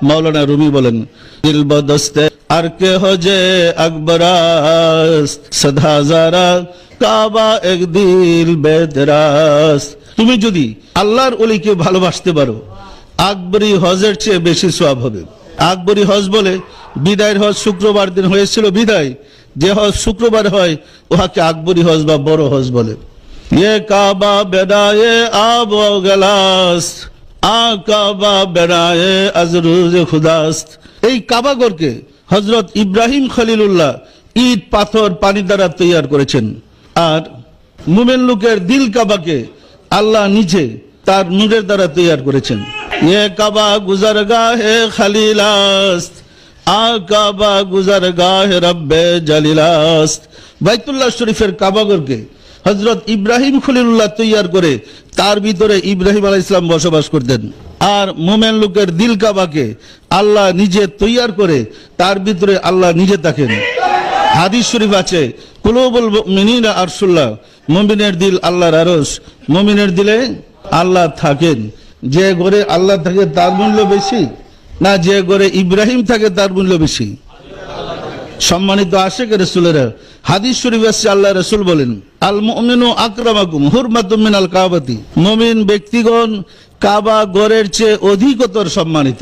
মাওলানা রুমি বলেন, দিল বদস্তে আর কে হজে আকবরাস সদা যারা কাবা এক দিল বেদরাস। তুমি যদি আল্লাহর ওলিকে ভালোবাসতে পারো, আকবরী হজের চেয়ে বেশি সওয়াব হবে। আকবরী হজ বলে বিদায়ের হজ শুক্রবার দিন হয়েছিল, বিদায় যে হজ শুক্রবার হয় ওহাকে আকবরী হজ বা বড় হজ বলে। ये काबा बेदाए आब गलास आ काबा बेदाए अजरूज खुदास्त। এই কাবাগরকে হযরত ইব্রাহিম খলিলুল্লাহ ইট পাথর পানি দ্বারা তৈরি করেছেন। আর মুমিন লোকের দিল কাবাকে আল্লাহ নিজে তার নূরের দ্বারা তৈরি করেছেন। ये काबा गुजरगाह खलीलास्त आ काबा गुजरगाह रब्बे जलीलास्त। বাইতুল্লাহ শরীফের কাবাগরকে হযরত ইব্রাহিম খলিলুল্লাহ তৈরি করে তার ভিতরে ইব্রাহিম আলাইহিস সালাম বসবাস করতেন। আর মুমিন লোকের দিল কাবাকে আল্লাহ নিজে তৈরি করে তার ভিতরে আল্লাহ নিজে থাকেন। হাদিস শরীফ আছে, কুলুবুল মুমিনিনা আরশুল্লাহ, মুমিনের দিল আল্লাহর আরশ, মুমিনের দিলে আল্লাহ থাকেন। যে ঘরে আল্লাহ থাকে তার মূল্য বেশি না যে ঘরে ইব্রাহিম থাকে তার মূল্য বেশি? সম্মানিত আশিক রাসূলেরা, হাদিস শরীফ আছে আল্লাহ রাসূল বলেন, আল মুমিনু আকরামাকুম হুরমাতুম মিনাল কাবাতি। মুমিন ব্যক্তিগণ কাবা ঘরের চেয়ে অধিকতর সম্মানিত।